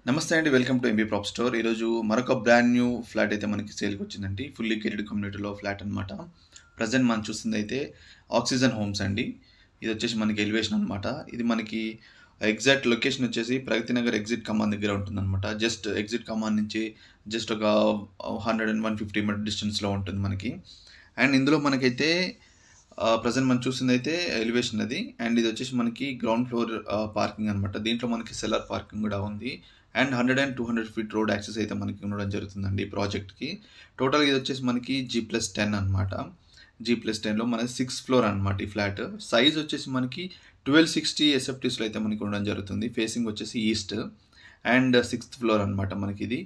నమస్తే అండి. Welcome to MB prop store. ఈరోజు మరొక బ్రాండ్ న్యూ ఫ్లాట్ అయితే మనకి సేల్‌కి వచ్చిందండి. ఫుల్లీ గేటెడ్ కమ్యూనిటీలో ఫ్లాట్ అనమాట. ప్రెజెంట్ మనం చూస్తుందయితే ఆక్సిజన్ హోమ్స్ అండి. ఇదొచ్చేసి మనకి ఎలివేషన్ అనమాట. ఇది మనకి ఎగ్జాక్ట్ లొకేషన్ వచ్చేసి ప్రగతి నగర్ ఎగ్జిట్ కమాన్ దగ్గర ఉంటుందనమాట. జస్ట్ ఎగ్జిట్ కమాన్ నుంచి జస్ట్ ఒక 100 అండ్ 150 మీటర్ డిస్టెన్స్‌లో ఉంటుంది మనకి. అండ్ ఇందులో మనకైతే ప్రెజెంట్ మనం చూసిందైతే ఎలివేషన్ అది. అండ్ ఇదొచ్చేసి మనకి గ్రౌండ్ ఫ్లోర్ పార్కింగ్ అనమాట. దీంట్లో మనకి సెల్లర్ పార్కింగ్ గూడా ఉంది. And 100 and 200 feet road access అయితే మనకి ఉండడం జరుగుతుందండి ఈ ప్రాజెక్ట్‌కి. టోటల్‌గా ఇదొచ్చేసి మనకి G+10 అనమాట. G+10లో మనది 6th ఫ్లోర్ అనమాట ఈ ఫ్లాట్. సైజ్ వచ్చేసి మనకి 1260 ఎస్ఎఫ్టీస్‌లో అయితే మనకి ఉండడం జరుగుతుంది. ఫేసింగ్ వచ్చేసి ఈస్ట్ అండ్ 6th ఫ్లోర్ అనమాట మనకిది.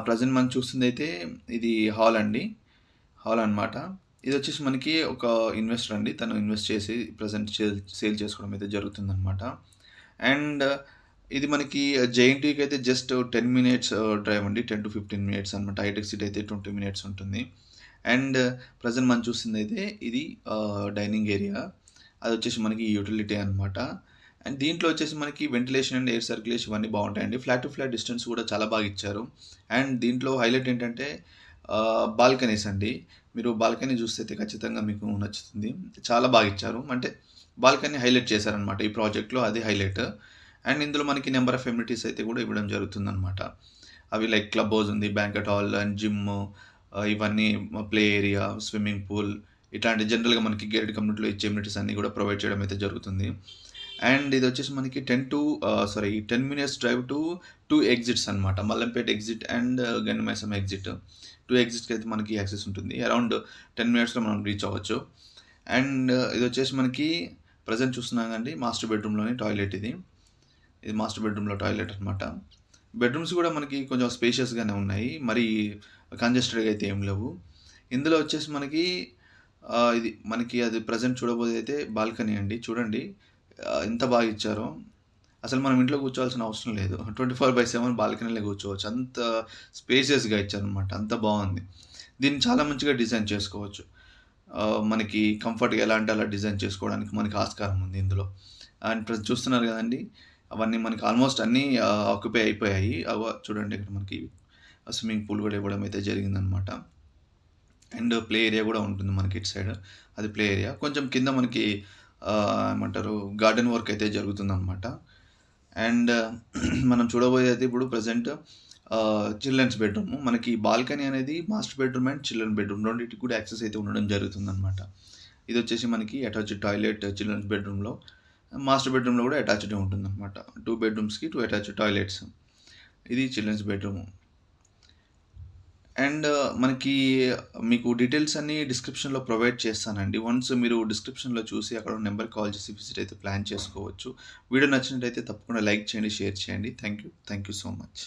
ప్రెజెంట్ మనం చూస్తుందైతే ఇది హాల్ అండి. హాల్ అనమాట. ఇదొచ్చేసి మనకి ఒక ఇన్వెస్టర్ అండి. తను ఇన్వెస్ట్ చేసి ప్రెజెంట్ సేల్ చేసుకోవడం అయితే జరుగుతుందనమాట. అండ్ ఇది మనకి జేఎన్‌టీయూకి అయితే జస్ట్ 10 మినిట్స్ డ్రైవ్ అండి. 10-15 మినిట్స్ అనమాట. హైటెక్ సిటీ అయితే 20 మినిట్స్ ఉంటుంది. అండ్ ప్రెజెంట్ మనం చూసిందైతే ఇది డైనింగ్ ఏరియా. అదొచ్చేసి మనకి యుటిలిటీ అనమాట. అండ్ దీంట్లో వచ్చేసి మనకి వెంటిలేషన్ అండ్ ఎయిర్ సర్క్యులేషన్ ఇవన్నీ బావుంటాయండి. ఫ్లాట్ టు ఫ్లాట్ డిస్టెన్స్ కూడా చాలా బాగా ఇచ్చారు. అండ్ దీంట్లో హైలైట్ ఏంటంటే బాల్కనీస్ అండి. మీరు బాల్కనీ చూస్తే ఖచ్చితంగా మీకు నచ్చుతుంది. చాలా బాగా ఇచ్చారు. అంటే బాల్కనీ హైలైట్ చేశారనమాట ఈ ప్రాజెక్ట్‌లో అది హైలైట్. అండ్ ఇందులో మనకి నంబర్ ఆఫ్ ఎమ్యూనిటీస్ అయితే కూడా ఇవ్వడం జరుగుతుందనమాట. అవి లైక్ క్లబ్ హౌస్ ఉంది, బ్యాంక్వెట్ హాల్ అండ్ జిమ్ ఇవన్నీ ప్లే ఏరియా, స్విమ్మింగ్ పూల్ ఇట్లాంటి జనరల్‌గా మనకి గేటెడ్ కమ్యూనిటీలో ఇచ్చే ఎమ్యూనిటీస్ అన్నీ కూడా ప్రొవైడ్ చేయడం అయితే జరుగుతుంది. అండ్ ఇదొచ్చేసి మనకి 10 మినిట్స్ డ్రైవ్ టు 2 ఎగ్జిట్స్ అనమాట. Mallampet exit and Gandimaisamma exit. 2 ఎగ్జిట్స్‌కి అయితే మనకి యాక్సెస్ ఉంటుంది. అరౌండ్ 10 మినిట్స్‌లో మనం రీచ్ అవ్వచ్చు. అండ్ ఇదొచ్చేసి మనకి ప్రెజెంట్ చూస్తున్నాం కదండీ మాస్టర్ బెడ్‌రూమ్‌లోని టాయిలెట్ ఇది. ఇది మాస్టర్ బెడ్‌రూమ్‌లో టాయిలెట్ అనమాట. బెడ్‌రూమ్స్ కూడా మనకి కొంచెం స్పేషియస్‌గానే ఉన్నాయి. మరి కంజెస్టెడ్‌గా అయితే ఏం లేవు. ఇందులో వచ్చేసి మనకి ఇది మనకి అది ప్రెజెంట్ చూడబోయేదైతే బాల్కనీ అండి. చూడండి ఎంత బాగా ఇచ్చారో. అసలు మనం ఇంట్లో కూర్చోవాల్సిన అవసరం లేదు. 24/7 బాల్కనీలో కూర్చోవచ్చు. అంత స్పేషియస్‌గా ఇచ్చారనమాట. అంత బావుంది. దీన్ని చాలా మంచిగా డిజైన్ చేసుకోవచ్చు. మనకి కంఫర్ట్‌గా ఎలా అంటే అలా డిజైన్ చేసుకోవడానికి మనకి ఆస్కారం ఉంది ఇందులో. అండ్ చూస్తున్నారు కదండీ! అవన్నీ మనకి ఆల్మోస్ట్ అన్నీ ఆక్యుపై అయిపోయాయి. చూడండి ఇక్కడ మనకి స్విమ్మింగ్ పూల్ కూడా ఇవ్వడం అయితే జరిగిందనమాట. అండ్ ప్లే ఏరియా కూడా ఉంటుంది మనకి ఇటు సైడ్. అది ప్లే ఏరియా. కొంచెం కింద మనకి ఏమంటారు గార్డెన్ వర్క్ అయితే జరుగుతుందనమాట. అండ్ మనం చూడబోయేది ఇప్పుడు ప్రెజెంట్ చిల్డ్రన్స్ బెడ్‌రూమ్. మనకి బాల్కనీ అనేది master bedroom and children bedroom రెండిటికి కూడా యాక్సెస్ అయితే ఉండడం జరుగుతుందనమాట. ఇదొచ్చేసి మనకి అటాచ్డ్ టాయిలెట్ చిల్డ్రన్స్ బెడ్‌రూమ్‌లో. మాస్టర్ బెడ్‌రూమ్‌లో కూడా అటాచ్డే ఉంటుందనమాట. 2 బెడ్‌రూమ్స్‌కి 2 అటాచ్డ్ టాయిలెట్స్. ఇది చిల్డ్రన్స్ బెడ్‌రూమ్. అండ్ మనకి మీకు డీటెయిల్స్ అన్నీ డిస్క్రిప్షన్‌లో ప్రొవైడ్ చేస్తానండి. వన్స్ మీరు డిస్క్రిప్షన్‌లో చూసి అక్కడ ఉన్న నంబర్‌కి కాల్ చేసి విజిట్ అయితే ప్లాన్ చేసుకోవచ్చు. వీడియో నచ్చినట్టయితే తప్పకుండా లైక్ చేయండి, షేర్ చేయండి. Thank you so much.